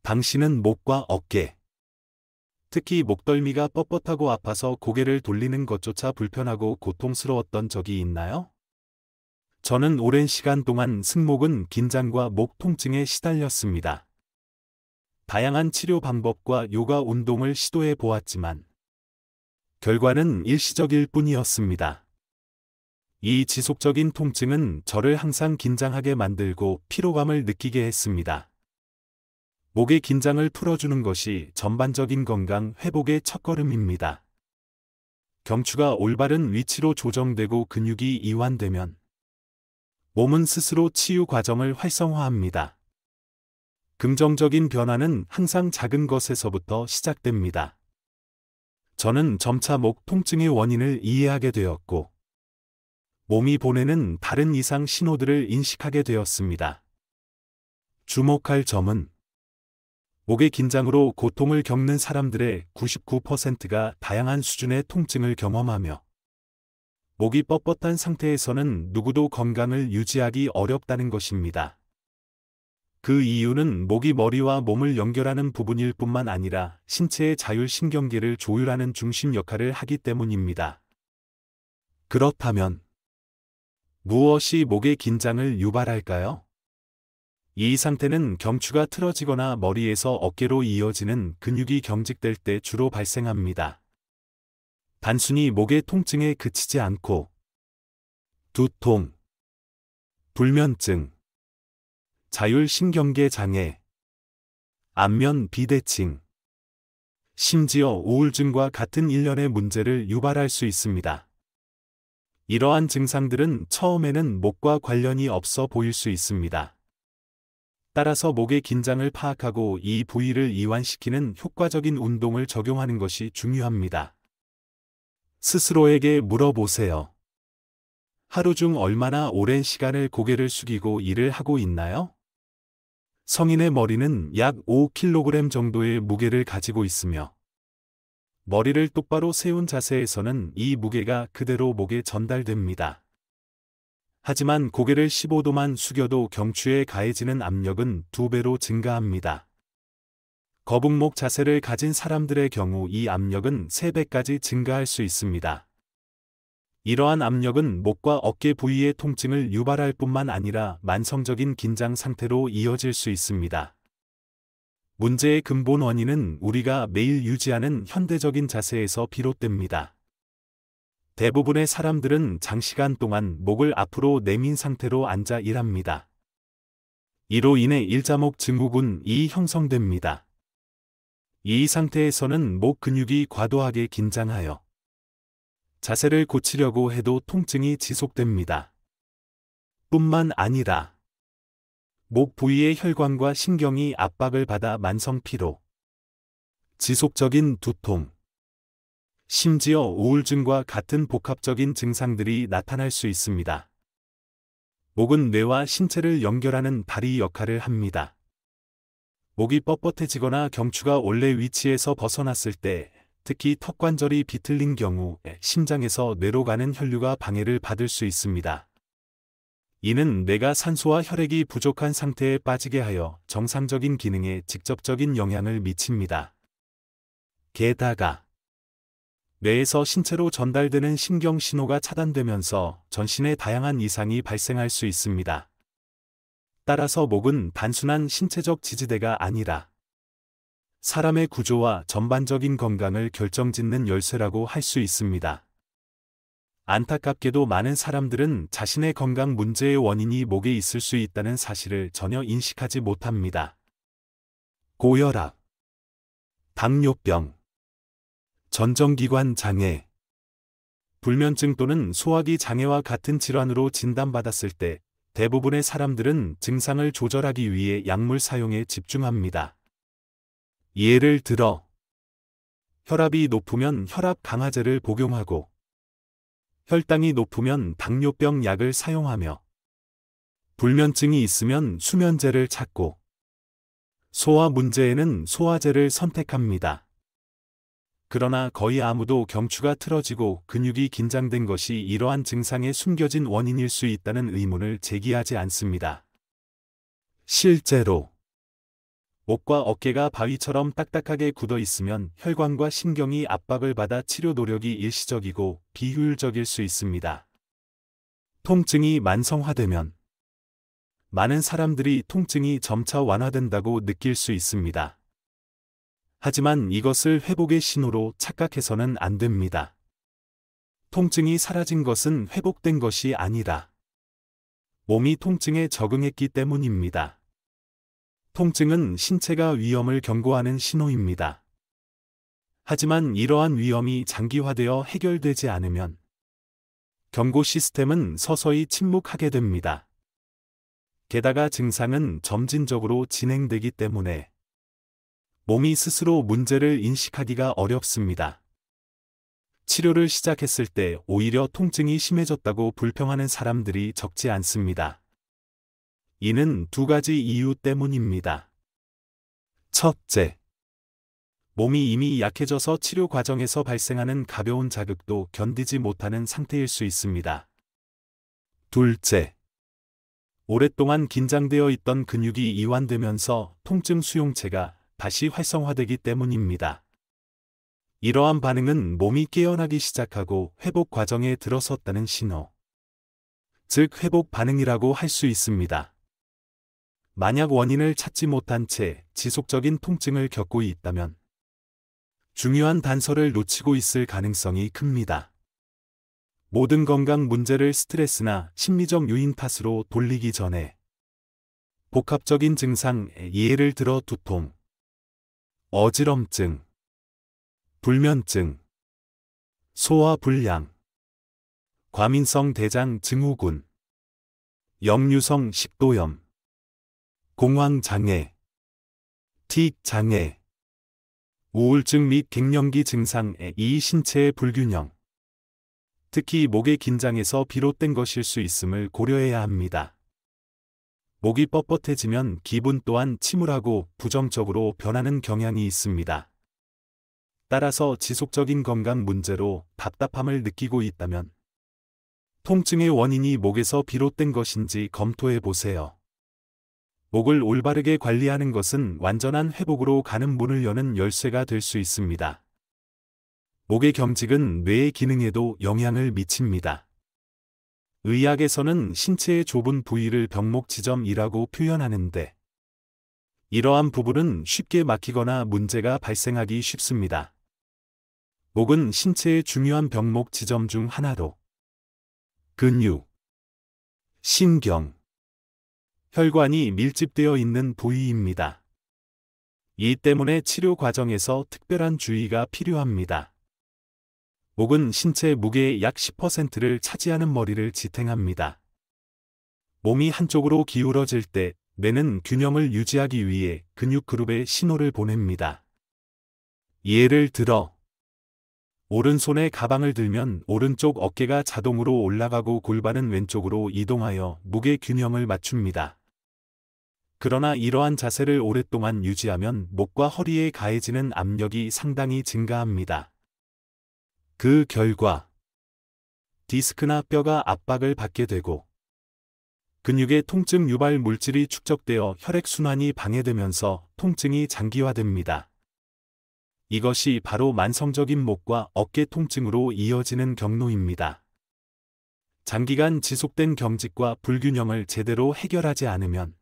당신은 목과 어깨, 특히 목덜미가 뻣뻣하고 아파서 고개를 돌리는 것조차 불편하고 고통스러웠던 적이 있나요? 저는 오랜 시간 동안 승모근 긴장과 목 통증에 시달렸습니다. 다양한 치료 방법과 요가 운동을 시도해 보았지만 결과는 일시적일 뿐이었습니다. 이 지속적인 통증은 저를 항상 긴장하게 만들고 피로감을 느끼게 했습니다. 목의 긴장을 풀어주는 것이 전반적인 건강 회복의 첫걸음입니다. 경추가 올바른 위치로 조정되고 근육이 이완되면 몸은 스스로 치유 과정을 활성화합니다. 긍정적인 변화는 항상 작은 것에서부터 시작됩니다. 저는 점차 목 통증의 원인을 이해하게 되었고, 몸이 보내는 다른 이상 신호들을 인식하게 되었습니다. 주목할 점은 목의 긴장으로 고통을 겪는 사람들의 99%가 다양한 수준의 통증을 경험하며 목이 뻣뻣한 상태에서는 누구도 건강을 유지하기 어렵다는 것입니다. 그 이유는 목이 머리와 몸을 연결하는 부분일 뿐만 아니라 신체의 자율신경계를 조율하는 중심 역할을 하기 때문입니다. 그렇다면 무엇이 목의 긴장을 유발할까요? 이 상태는 경추가 틀어지거나 머리에서 어깨로 이어지는 근육이 경직될 때 주로 발생합니다. 단순히 목의 통증에 그치지 않고 두통, 불면증, 자율신경계 장애, 안면 비대칭, 심지어 우울증과 같은 일련의 문제를 유발할 수 있습니다. 이러한 증상들은 처음에는 목과 관련이 없어 보일 수 있습니다. 따라서 목의 긴장을 파악하고 이 부위를 이완시키는 효과적인 운동을 적용하는 것이 중요합니다. 스스로에게 물어보세요. 하루 중 얼마나 오랜 시간을 고개를 숙이고 일을 하고 있나요? 성인의 머리는 약 5kg 정도의 무게를 가지고 있으며, 머리를 똑바로 세운 자세에서는 이 무게가 그대로 목에 전달됩니다. 하지만 고개를 15도만 숙여도 경추에 가해지는 압력은 2배로 증가합니다. 거북목 자세를 가진 사람들의 경우 이 압력은 3배까지 증가할 수 있습니다. 이러한 압력은 목과 어깨 부위의 통증을 유발할 뿐만 아니라 만성적인 긴장 상태로 이어질 수 있습니다. 문제의 근본 원인은 우리가 매일 유지하는 현대적인 자세에서 비롯됩니다. 대부분의 사람들은 장시간 동안 목을 앞으로 내민 상태로 앉아 일합니다. 이로 인해 일자목 증후군이 형성됩니다. 이 상태에서는 목 근육이 과도하게 긴장하여 자세를 고치려고 해도 통증이 지속됩니다. 뿐만 아니라 목 부위의 혈관과 신경이 압박을 받아 만성 피로, 지속적인 두통, 심지어 우울증과 같은 복합적인 증상들이 나타날 수 있습니다. 목은 뇌와 신체를 연결하는 다리 역할을 합니다. 목이 뻣뻣해지거나 경추가 원래 위치에서 벗어났을 때, 특히 턱관절이 비틀린 경우 심장에서 뇌로 가는 혈류가 방해를 받을 수 있습니다. 이는 뇌가 산소와 혈액이 부족한 상태에 빠지게 하여 정상적인 기능에 직접적인 영향을 미칩니다. 게다가 뇌에서 신체로 전달되는 신경 신호가 차단되면서 전신에 다양한 이상이 발생할 수 있습니다. 따라서 목은 단순한 신체적 지지대가 아니라 사람의 구조와 전반적인 건강을 결정짓는 열쇠라고 할 수 있습니다. 안타깝게도 많은 사람들은 자신의 건강 문제의 원인이 목에 있을 수 있다는 사실을 전혀 인식하지 못합니다. 고혈압, 당뇨병, 전정기관 장애, 불면증 또는 소화기 장애와 같은 질환으로 진단받았을 때 대부분의 사람들은 증상을 조절하기 위해 약물 사용에 집중합니다. 예를 들어 혈압이 높으면 혈압 강화제를 복용하고 혈당이 높으면 당뇨병 약을 사용하며 불면증이 있으면 수면제를 찾고 소화 문제에는 소화제를 선택합니다. 그러나 거의 아무도 경추가 틀어지고 근육이 긴장된 것이 이러한 증상의 숨겨진 원인일 수 있다는 의문을 제기하지 않습니다. 실제로 목과 어깨가 바위처럼 딱딱하게 굳어 있으면 혈관과 신경이 압박을 받아 치료 노력이 일시적이고 비효율적일 수 있습니다. 통증이 만성화되면 많은 사람들이 통증이 점차 완화된다고 느낄 수 있습니다. 하지만 이것을 회복의 신호로 착각해서는 안 됩니다. 통증이 사라진 것은 회복된 것이 아니라 몸이 통증에 적응했기 때문입니다. 통증은 신체가 위험을 경고하는 신호입니다. 하지만 이러한 위험이 장기화되어 해결되지 않으면 경고 시스템은 서서히 침묵하게 됩니다. 게다가 증상은 점진적으로 진행되기 때문에 몸이 스스로 문제를 인식하기가 어렵습니다. 치료를 시작했을 때 오히려 통증이 심해졌다고 불평하는 사람들이 적지 않습니다. 이는 두 가지 이유 때문입니다. 첫째, 몸이 이미 약해져서 치료 과정에서 발생하는 가벼운 자극도 견디지 못하는 상태일 수 있습니다. 둘째, 오랫동안 긴장되어 있던 근육이 이완되면서 통증 수용체가 다시 활성화되기 때문입니다. 이러한 반응은 몸이 깨어나기 시작하고 회복 과정에 들어섰다는 신호, 즉 회복 반응이라고 할 수 있습니다. 만약 원인을 찾지 못한 채 지속적인 통증을 겪고 있다면 중요한 단서를 놓치고 있을 가능성이 큽니다. 모든 건강 문제를 스트레스나 심리적 요인 탓으로 돌리기 전에 복합적인 증상, 예를 들어 두통, 어지럼증, 불면증, 소화불량, 과민성 대장 증후군, 역류성 식도염, 공황장애, 틱장애, 우울증 및 갱년기 증상의 이 신체의 불균형, 특히 목의 긴장에서 비롯된 것일 수 있음을 고려해야 합니다. 목이 뻣뻣해지면 기분 또한 침울하고 부정적으로 변하는 경향이 있습니다. 따라서 지속적인 건강 문제로 답답함을 느끼고 있다면 통증의 원인이 목에서 비롯된 것인지 검토해 보세요. 목을 올바르게 관리하는 것은 완전한 회복으로 가는 문을 여는 열쇠가 될 수 있습니다. 목의 경직은 뇌의 기능에도 영향을 미칩니다. 의학에서는 신체의 좁은 부위를 병목지점이라고 표현하는데 이러한 부분은 쉽게 막히거나 문제가 발생하기 쉽습니다. 목은 신체의 중요한 병목 지점 중 하나로 근육, 신경, 혈관이 밀집되어 있는 부위입니다. 이 때문에 치료 과정에서 특별한 주의가 필요합니다. 목은 신체 무게의 약 10%를 차지하는 머리를 지탱합니다. 몸이 한쪽으로 기울어질 때 뇌는 균형을 유지하기 위해 근육 그룹에 신호를 보냅니다. 예를 들어 오른손에 가방을 들면 오른쪽 어깨가 자동으로 올라가고 골반은 왼쪽으로 이동하여 무게 균형을 맞춥니다. 그러나 이러한 자세를 오랫동안 유지하면 목과 허리에 가해지는 압력이 상당히 증가합니다. 그 결과 디스크나 뼈가 압박을 받게 되고 근육의 통증 유발 물질이 축적되어 혈액순환이 방해되면서 통증이 장기화됩니다. 이것이 바로 만성적인 목과 어깨 통증으로 이어지는 경로입니다. 장기간 지속된 경직과 불균형을 제대로 해결하지 않으면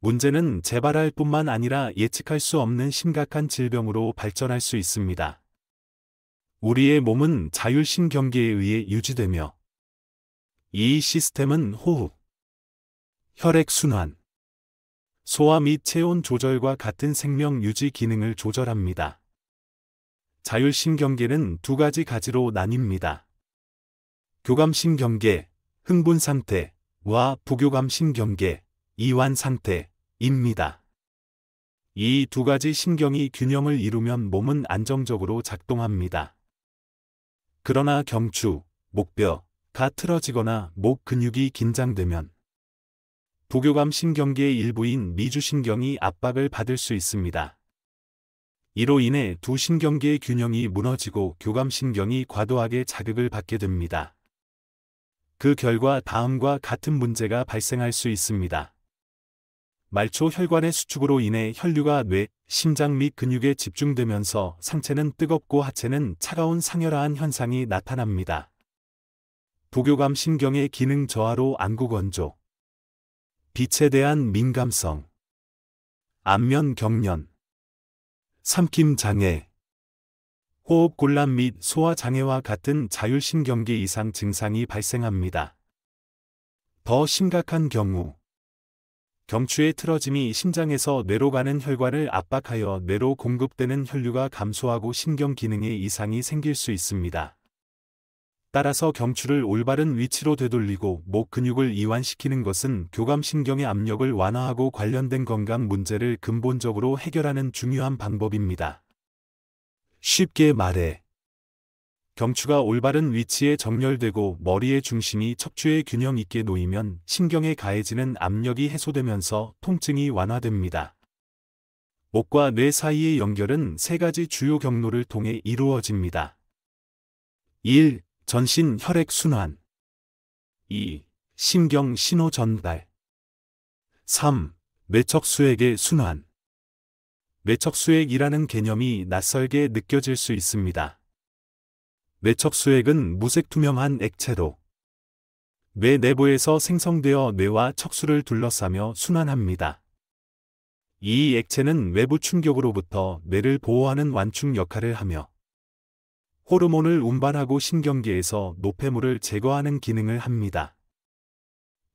문제는 재발할 뿐만 아니라 예측할 수 없는 심각한 질병으로 발전할 수 있습니다. 우리의 몸은 자율신경계에 의해 유지되며 이 시스템은 호흡, 혈액순환, 소화 및 체온 조절과 같은 생명 유지 기능을 조절합니다. 자율신경계는 두 가지 가지로 나뉩니다. 교감신경계, 흥분상태와 부교감신경계, 이완상태입니다. 이 두 가지 신경이 균형을 이루면 몸은 안정적으로 작동합니다. 그러나 경추, 목뼈가 틀어지거나 목 근육이 긴장되면 부교감 신경계의 일부인 미주신경이 압박을 받을 수 있습니다. 이로 인해 두 신경계의 균형이 무너지고 교감신경이 과도하게 자극을 받게 됩니다. 그 결과 다음과 같은 문제가 발생할 수 있습니다. 말초 혈관의 수축으로 인해 혈류가 뇌, 심장 및 근육에 집중되면서 상체는 뜨겁고 하체는 차가운 상열화한 현상이 나타납니다. 부교감 신경의 기능 저하로 안구 건조, 빛에 대한 민감성, 안면 경련, 삼킴 장애, 호흡 곤란 및 소화 장애와 같은 자율신경계 이상 증상이 발생합니다. 더 심각한 경우 경추의 틀어짐이 심장에서 뇌로 가는 혈관을 압박하여 뇌로 공급되는 혈류가 감소하고 신경 기능에 이상이 생길 수 있습니다. 따라서 경추를 올바른 위치로 되돌리고 목 근육을 이완시키는 것은 교감신경의 압력을 완화하고 관련된 건강 문제를 근본적으로 해결하는 중요한 방법입니다. 쉽게 말해, 경추가 올바른 위치에 정렬되고 머리의 중심이 척추에 균형 있게 놓이면 신경에 가해지는 압력이 해소되면서 통증이 완화됩니다. 목과 뇌 사이의 연결은 세 가지 주요 경로를 통해 이루어집니다. 1. 전신 혈액 순환. 2. 신경 신호 전달. 3. 뇌척수액의 순환. 뇌척수액이라는 개념이 낯설게 느껴질 수 있습니다. 뇌척수액은 무색투명한 액체로 뇌 내부에서 생성되어 뇌와 척수를 둘러싸며 순환합니다. 이 액체는 외부 충격으로부터 뇌를 보호하는 완충 역할을 하며 호르몬을 운반하고 신경계에서 노폐물을 제거하는 기능을 합니다.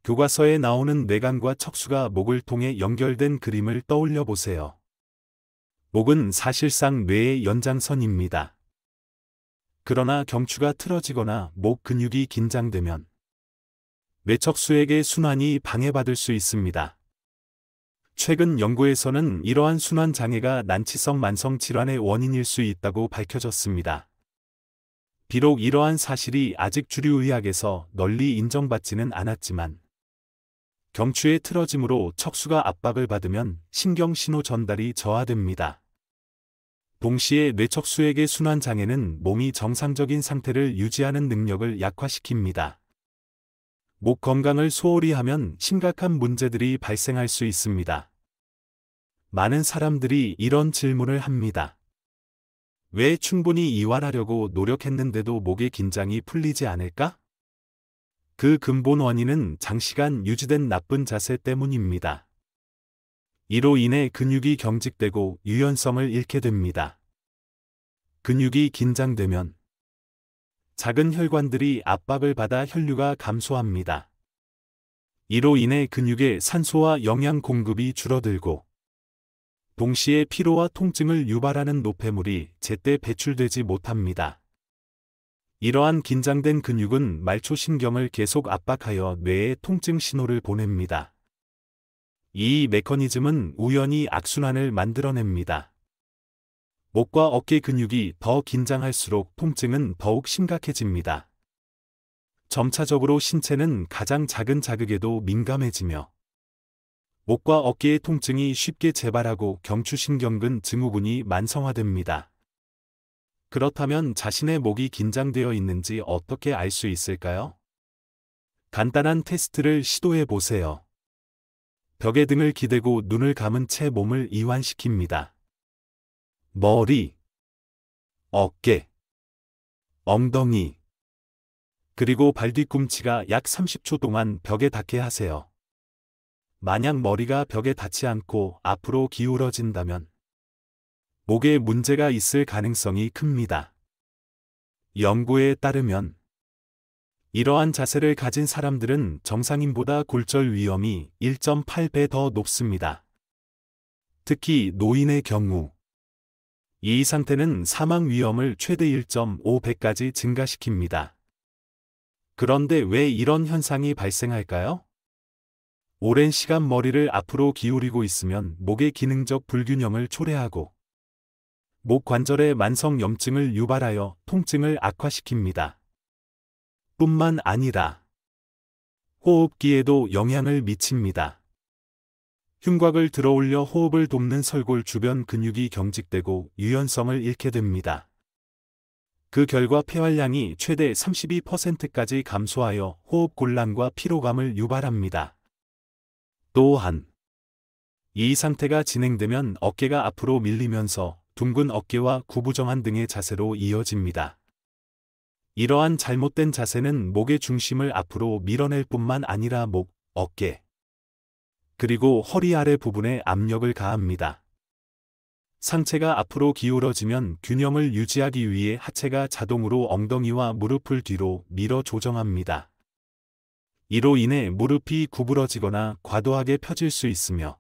교과서에 나오는 뇌관과 척수가 목을 통해 연결된 그림을 떠올려 보세요. 목은 사실상 뇌의 연장선입니다. 그러나 경추가 틀어지거나 목 근육이 긴장되면 뇌척수액의 순환이 방해받을 수 있습니다. 최근 연구에서는 이러한 순환 장애가 난치성 만성 질환의 원인일 수 있다고 밝혀졌습니다. 비록 이러한 사실이 아직 주류 의학에서 널리 인정받지는 않았지만 경추의 틀어짐으로 척수가 압박을 받으면 신경 신호 전달이 저하됩니다. 동시에 뇌척수액의 순환 장애는 몸이 정상적인 상태를 유지하는 능력을 약화시킵니다. 목 건강을 소홀히 하면 심각한 문제들이 발생할 수 있습니다. 많은 사람들이 이런 질문을 합니다. 왜 충분히 이완하려고 노력했는데도 목의 긴장이 풀리지 않을까? 그 근본 원인은 장시간 유지된 나쁜 자세 때문입니다. 이로 인해 근육이 경직되고 유연성을 잃게 됩니다. 근육이 긴장되면 작은 혈관들이 압박을 받아 혈류가 감소합니다. 이로 인해 근육의 산소와 영양 공급이 줄어들고 동시에 피로와 통증을 유발하는 노폐물이 제때 배출되지 못합니다. 이러한 긴장된 근육은 말초신경을 계속 압박하여 뇌에 통증 신호를 보냅니다. 이 메커니즘은 우연히 악순환을 만들어냅니다. 목과 어깨 근육이 더 긴장할수록 통증은 더욱 심각해집니다. 점차적으로 신체는 가장 작은 자극에도 민감해지며 목과 어깨의 통증이 쉽게 재발하고 경추신경근 증후군이 만성화됩니다. 그렇다면 자신의 목이 긴장되어 있는지 어떻게 알 수 있을까요? 간단한 테스트를 시도해 보세요. 벽에 등을 기대고 눈을 감은 채 몸을 이완시킵니다. 머리, 어깨, 엉덩이, 그리고 발 뒤꿈치가 약 30초 동안 벽에 닿게 하세요. 만약 머리가 벽에 닿지 않고 앞으로 기울어진다면 목에 문제가 있을 가능성이 큽니다. 연구에 따르면 이러한 자세를 가진 사람들은 정상인보다 골절 위험이 1.8배 더 높습니다. 특히 노인의 경우 이 상태는 사망 위험을 최대 1.5배까지 증가시킵니다. 그런데 왜 이런 현상이 발생할까요? 오랜 시간 머리를 앞으로 기울이고 있으면 목의 기능적 불균형을 초래하고 목 관절의 만성 염증을 유발하여 통증을 악화시킵니다. 뿐만 아니라 호흡기에도 영향을 미칩니다. 흉곽을 들어올려 호흡을 돕는 설골 주변 근육이 경직되고 유연성을 잃게 됩니다. 그 결과 폐활량이 최대 32%까지 감소하여 호흡 곤란과 피로감을 유발합니다. 또한 이 상태가 진행되면 어깨가 앞으로 밀리면서 둥근 어깨와 구부정한 등의 자세로 이어집니다. 이러한 잘못된 자세는 목의 중심을 앞으로 밀어낼 뿐만 아니라 목, 어깨, 그리고 허리 아래 부분에 압력을 가합니다. 상체가 앞으로 기울어지면 균형을 유지하기 위해 하체가 자동으로 엉덩이와 무릎을 뒤로 밀어 조정합니다. 이로 인해 무릎이 구부러지거나 과도하게 펴질 수 있으며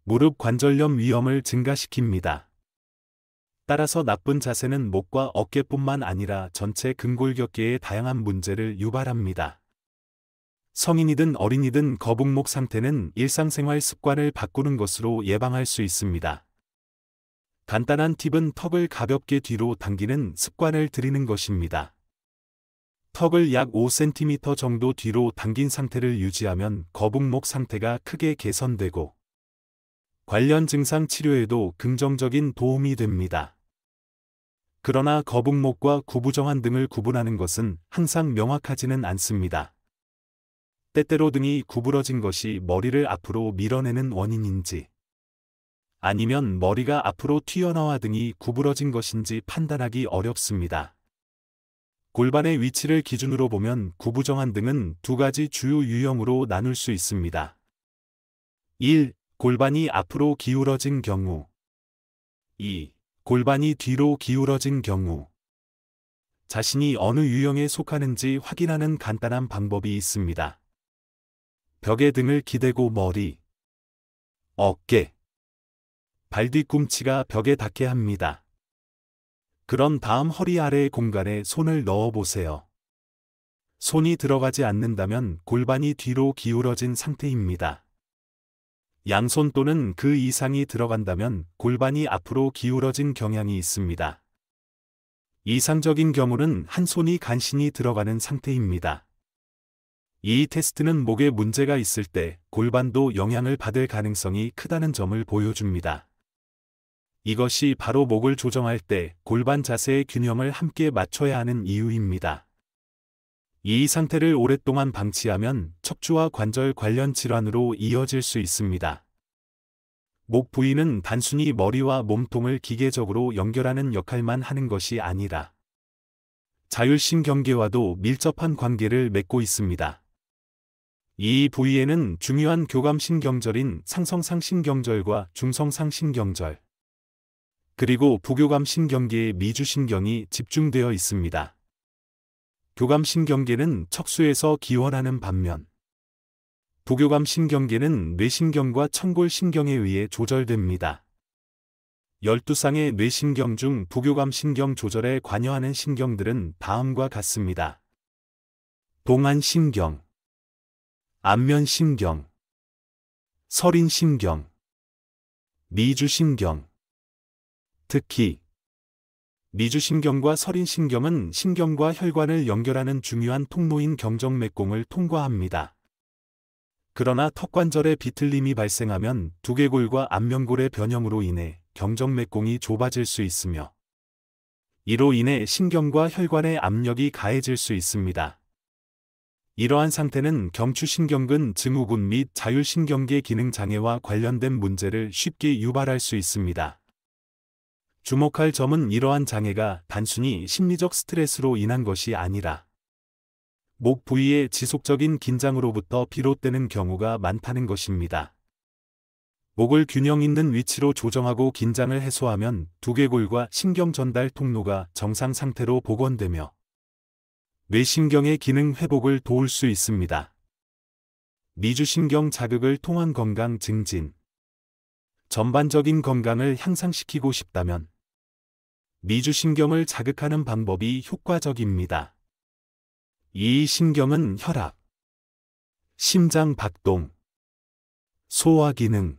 무릎 관절염 위험을 증가시킵니다. 따라서 나쁜 자세는 목과 어깨뿐만 아니라 전체 근골격계에 다양한 문제를 유발합니다. 성인이든 어린이든 거북목 상태는 일상생활 습관을 바꾸는 것으로 예방할 수 있습니다. 간단한 팁은 턱을 가볍게 뒤로 당기는 습관을 들이는 것입니다. 턱을 약 5cm 정도 뒤로 당긴 상태를 유지하면 거북목 상태가 크게 개선되고 관련 증상 치료에도 긍정적인 도움이 됩니다. 그러나 거북목과 구부정한 등을 구분하는 것은 항상 명확하지는 않습니다. 때때로 등이 구부러진 것이 머리를 앞으로 밀어내는 원인인지 아니면 머리가 앞으로 튀어나와 등이 구부러진 것인지 판단하기 어렵습니다. 골반의 위치를 기준으로 보면 구부정한 등은 두 가지 주요 유형으로 나눌 수 있습니다. 1. 골반이 앞으로 기울어진 경우 2. 골반이 뒤로 기울어진 경우 자신이 어느 유형에 속하는지 확인하는 간단한 방법이 있습니다. 벽에 등을 기대고 머리, 어깨, 발 뒤꿈치가 벽에 닿게 합니다. 그런 다음 허리 아래의 공간에 손을 넣어보세요. 손이 들어가지 않는다면 골반이 뒤로 기울어진 상태입니다. 양손 또는 그 이상이 들어간다면 골반이 앞으로 기울어진 경향이 있습니다. 이상적인 경우는 한 손이 간신히 들어가는 상태입니다. 이 테스트는 목에 문제가 있을 때 골반도 영향을 받을 가능성이 크다는 점을 보여줍니다. 이것이 바로 목을 조정할 때 골반 자세의 균형을 함께 맞춰야 하는 이유입니다. 이 상태를 오랫동안 방치하면 척추와 관절 관련 질환으로 이어질 수 있습니다. 목 부위는 단순히 머리와 몸통을 기계적으로 연결하는 역할만 하는 것이 아니라 자율신경계와도 밀접한 관계를 맺고 있습니다. 이 부위에는 중요한 교감신경절인 상성상신경절과 중성상신경절, 그리고 부교감신경계의 미주신경이 집중되어 있습니다. 교감신경계는 척수에서 기원하는 반면 부교감신경계는 뇌신경과 청골신경에 의해 조절됩니다. 12쌍의 뇌신경 중 부교감신경 조절에 관여하는 신경들은 다음과 같습니다. 동안신경, 안면신경, 설인신경, 미주신경. 특히 미주신경과 설인신경은 신경과 혈관을 연결하는 중요한 통로인 경정맥공을 통과합니다. 그러나 턱관절의 비틀림이 발생하면 두개골과 안면골의 변형으로 인해 경정맥공이 좁아질 수 있으며 이로 인해 신경과 혈관의 압력이 가해질 수 있습니다. 이러한 상태는 경추신경근 증후군 및 자율신경계 기능 장애와 관련된 문제를 쉽게 유발할 수 있습니다. 주목할 점은 이러한 장애가 단순히 심리적 스트레스로 인한 것이 아니라 목 부위의 지속적인 긴장으로부터 비롯되는 경우가 많다는 것입니다. 목을 균형 있는 위치로 조정하고 긴장을 해소하면 두개골과 신경 전달 통로가 정상 상태로 복원되며 뇌신경의 기능 회복을 도울 수 있습니다. 미주신경 자극을 통한 건강 증진. 전반적인 건강을 향상시키고 싶다면 미주신경을 자극하는 방법이 효과적입니다. 이 신경은 혈압, 심장 박동, 소화 기능,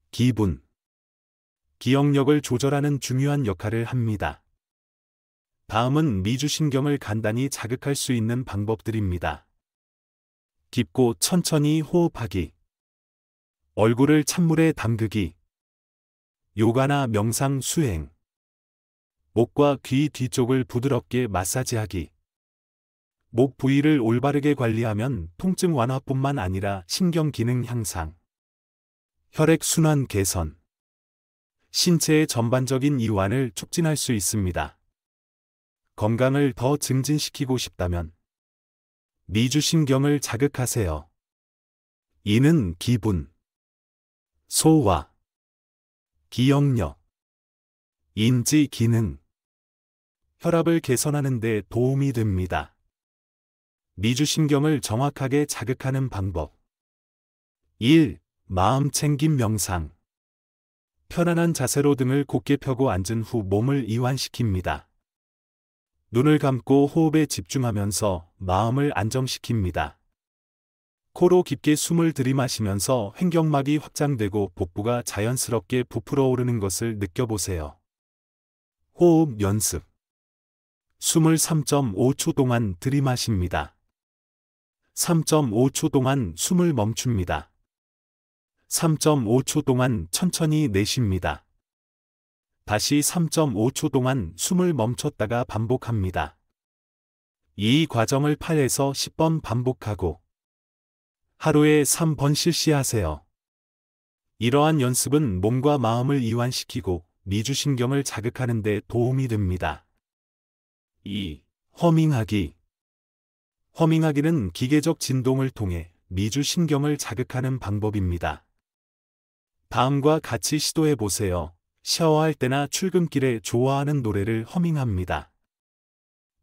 기분, 기억력을 조절하는 중요한 역할을 합니다. 다음은 미주신경을 간단히 자극할 수 있는 방법들입니다. 깊고 천천히 호흡하기, 얼굴을 찬물에 담그기, 요가나 명상 수행, 목과 귀 뒤쪽을 부드럽게 마사지하기. 목 부위를 올바르게 관리하면 통증 완화뿐만 아니라 신경 기능 향상, 혈액순환 개선, 신체의 전반적인 이완을 촉진할 수 있습니다. 건강을 더 증진시키고 싶다면 미주신경을 자극하세요. 이는 기분, 소화, 기억력, 인지 기능, 혈압을 개선하는 데 도움이 됩니다. 미주신경을 정확하게 자극하는 방법. 1. 마음 챙김 명상. 편안한 자세로 등을 곧게 펴고 앉은 후 몸을 이완시킵니다. 눈을 감고 호흡에 집중하면서 마음을 안정시킵니다. 코로 깊게 숨을 들이마시면서 횡격막이 확장되고 복부가 자연스럽게 부풀어 오르는 것을 느껴보세요. 호흡 연습. 숨을 3.5초 동안 들이마십니다. 3.5초 동안 숨을 멈춥니다. 3.5초 동안 천천히 내쉽니다. 다시 3.5초 동안 숨을 멈췄다가 반복합니다. 이 과정을 8에서 10번 반복하고 하루에 3번 실시하세요. 이러한 연습은 몸과 마음을 이완시키고 미주신경을 자극하는 데 도움이 됩니다. 2. 허밍하기. 허밍하기는 기계적 진동을 통해 미주신경을 자극하는 방법입니다. 다음과 같이 시도해 보세요. 샤워할 때나 출근길에 좋아하는 노래를 허밍합니다.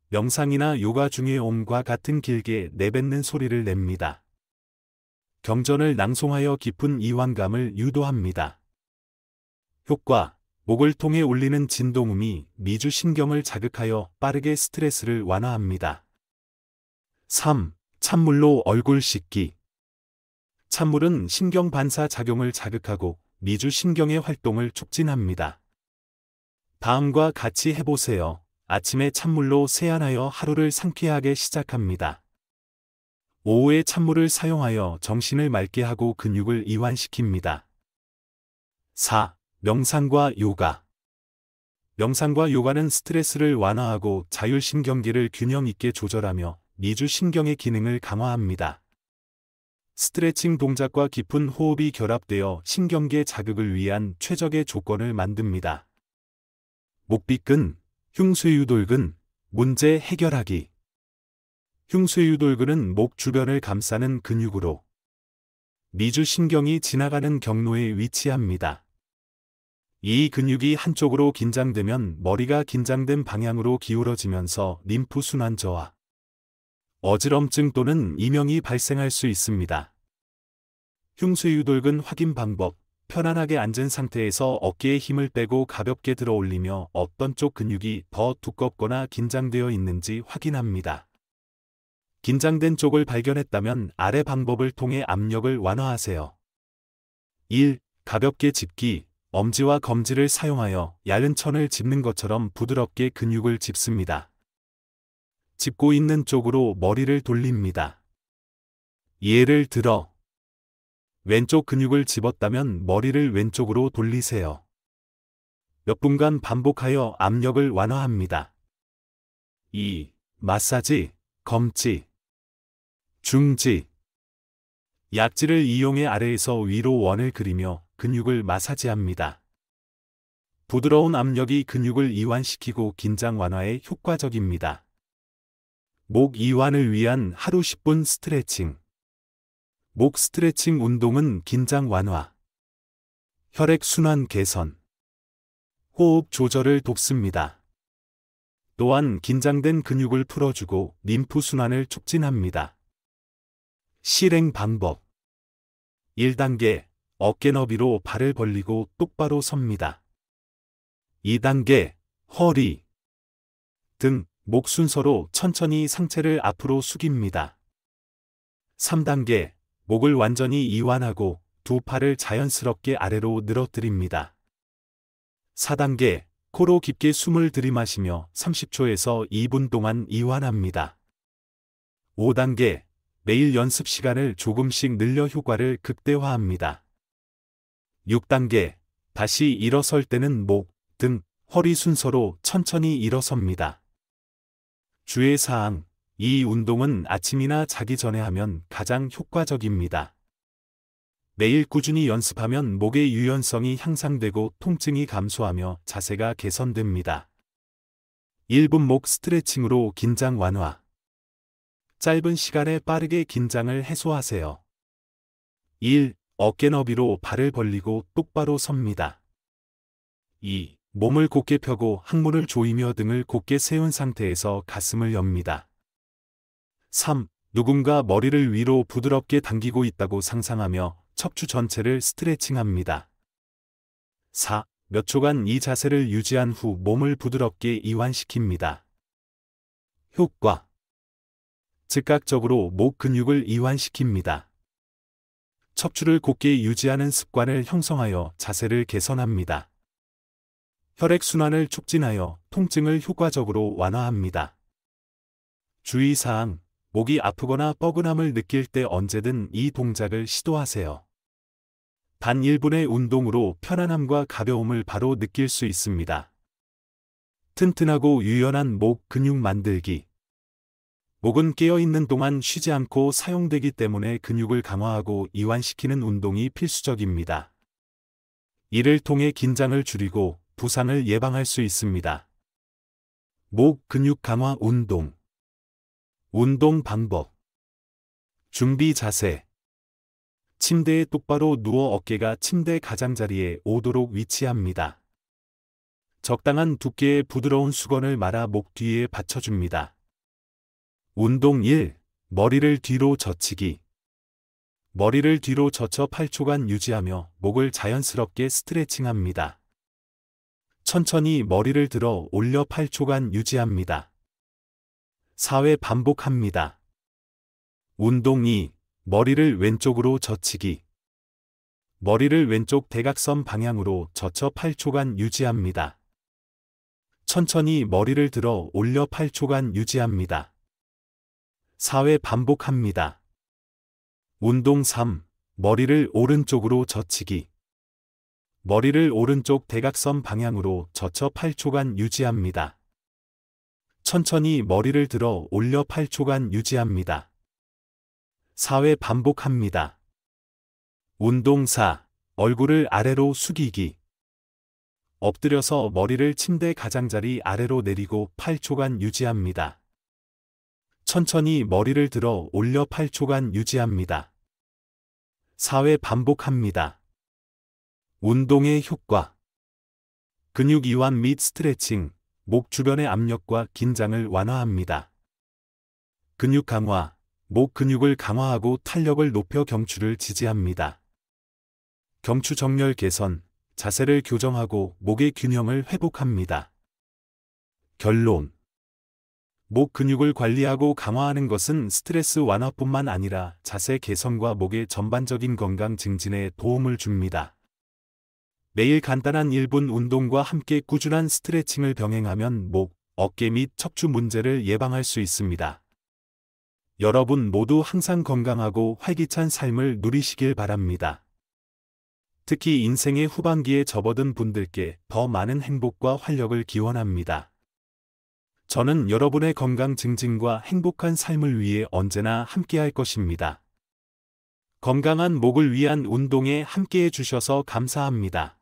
명상이나 요가 중의 옴과 같은 길게 내뱉는 소리를 냅니다. 경전을 낭송하여 깊은 이완감을 유도합니다. 효과. 목을 통해 울리는 진동음이 미주신경을 자극하여 빠르게 스트레스를 완화합니다. 3. 찬물로 얼굴 씻기. 찬물은 신경 반사 작용을 자극하고 미주신경의 활동을 촉진합니다. 다음과 같이 해보세요. 아침에 찬물로 세안하여 하루를 상쾌하게 시작합니다. 오후에 찬물을 사용하여 정신을 맑게 하고 근육을 이완시킵니다. 4. 명상과 요가. 명상과 요가는 스트레스를 완화하고 자율신경계를 균형 있게 조절하며 미주신경의 기능을 강화합니다. 스트레칭 동작과 깊은 호흡이 결합되어 신경계 자극을 위한 최적의 조건을 만듭니다. 목비근, 흉쇄유돌근, 문제 해결하기. 흉쇄유돌근은 목 주변을 감싸는 근육으로 미주신경이 지나가는 경로에 위치합니다. 이 근육이 한쪽으로 긴장되면 머리가 긴장된 방향으로 기울어지면서 림프순환 저하, 어지럼증 또는 이명이 발생할 수 있습니다. 흉쇄유돌근 확인 방법. 편안하게 앉은 상태에서 어깨에 힘을 빼고 가볍게 들어 올리며 어떤 쪽 근육이 더 두껍거나 긴장되어 있는지 확인합니다. 긴장된 쪽을 발견했다면 아래 방법을 통해 압력을 완화하세요. 1. 가볍게 짚기. 엄지와 검지를 사용하여 얇은 천을 짚는 것처럼 부드럽게 근육을 짚습니다. 짚고 있는 쪽으로 머리를 돌립니다. 예를 들어 왼쪽 근육을 집었다면 머리를 왼쪽으로 돌리세요. 몇 분간 반복하여 압력을 완화합니다. 2. 마사지, 검지, 중지. 약지를 이용해 아래에서 위로 원을 그리며 근육을 마사지합니다. 부드러운 압력이 근육을 이완시키고 긴장 완화에 효과적입니다. 목 이완을 위한 하루 10분 스트레칭. 목 스트레칭 운동은 긴장 완화, 혈액순환 개선, 호흡 조절을 돕습니다. 또한 긴장된 근육을 풀어주고 림프순환을 촉진합니다. 실행 방법. 1단계. 어깨 너비로 발을 벌리고 똑바로 섭니다. 2단계. 허리, 등, 목 순서로 천천히 상체를 앞으로 숙입니다. 3단계. 목을 완전히 이완하고 두 팔을 자연스럽게 아래로 늘어뜨립니다. 4단계. 코로 깊게 숨을 들이마시며 30초에서 2분 동안 이완합니다. 5단계. 매일 연습 시간을 조금씩 늘려 효과를 극대화합니다. 6단계. 다시 일어설 때는 목, 등, 허리 순서로 천천히 일어섭니다. 주의사항. 이 운동은 아침이나 자기 전에 하면 가장 효과적입니다. 매일 꾸준히 연습하면 목의 유연성이 향상되고 통증이 감소하며 자세가 개선됩니다. 1분 목 스트레칭으로 긴장 완화. 짧은 시간에 빠르게 긴장을 해소하세요. 1. 어깨 너비로 발을 벌리고 똑바로 섭니다. 2. 몸을 곧게 펴고 항문을 조이며 등을 곧게 세운 상태에서 가슴을 엽니다. 3. 누군가 머리를 위로 부드럽게 당기고 있다고 상상하며 척추 전체를 스트레칭합니다. 4. 몇 초간 이 자세를 유지한 후 몸을 부드럽게 이완시킵니다. 효과. 즉각적으로 목 근육을 이완시킵니다. 척추를 곧게 유지하는 습관을 형성하여 자세를 개선합니다. 혈액순환을 촉진하여 통증을 효과적으로 완화합니다. 주의사항, 목이 아프거나 뻐근함을 느낄 때 언제든 이 동작을 시도하세요. 단 1분의 운동으로 편안함과 가벼움을 바로 느낄 수 있습니다. 튼튼하고 유연한 목 근육 만들기. 목은 깨어있는 동안 쉬지 않고 사용되기 때문에 근육을 강화하고 이완시키는 운동이 필수적입니다. 이를 통해 긴장을 줄이고 부상을 예방할 수 있습니다. 목 근육 강화 운동. 운동 방법. 준비 자세. 침대에 똑바로 누워 어깨가 침대 가장자리에 오도록 위치합니다. 적당한 두께의 부드러운 수건을 말아 목 뒤에 받쳐줍니다. 운동 1. 머리를 뒤로 젖히기. 머리를 뒤로 젖혀 8초간 유지하며 목을 자연스럽게 스트레칭합니다. 천천히 머리를 들어 올려 8초간 유지합니다. 4회 반복합니다. 운동 2. 머리를 왼쪽으로 젖히기. 머리를 왼쪽 대각선 방향으로 젖혀 8초간 유지합니다. 천천히 머리를 들어 올려 8초간 유지합니다. 4회 반복합니다. 운동 3. 머리를 오른쪽으로 젖히기. 머리를 오른쪽 대각선 방향으로 젖혀 8초간 유지합니다. 천천히 머리를 들어 올려 8초간 유지합니다. 4회 반복합니다. 운동 4. 얼굴을 아래로 숙이기. 엎드려서 머리를 침대 가장자리 아래로 내리고 8초간 유지합니다. 천천히 머리를 들어 올려 8초간 유지합니다. 4회 반복합니다. 운동의 효과. 근육 이완 및 스트레칭, 목 주변의 압력과 긴장을 완화합니다. 근육 강화, 목 근육을 강화하고 탄력을 높여 경추를 지지합니다. 경추 정렬 개선, 자세를 교정하고 목의 균형을 회복합니다. 결론. 목 근육을 관리하고 강화하는 것은 스트레스 완화뿐만 아니라 자세 개선과 목의 전반적인 건강 증진에 도움을 줍니다. 매일 간단한 1분 운동과 함께 꾸준한 스트레칭을 병행하면 목, 어깨 및 척추 문제를 예방할 수 있습니다. 여러분 모두 항상 건강하고 활기찬 삶을 누리시길 바랍니다. 특히 인생의 후반기에 접어든 분들께 더 많은 행복과 활력을 기원합니다. 저는 여러분의 건강 증진과 행복한 삶을 위해 언제나 함께할 것입니다. 건강한 목을 위한 운동에 함께해 주셔서 감사합니다.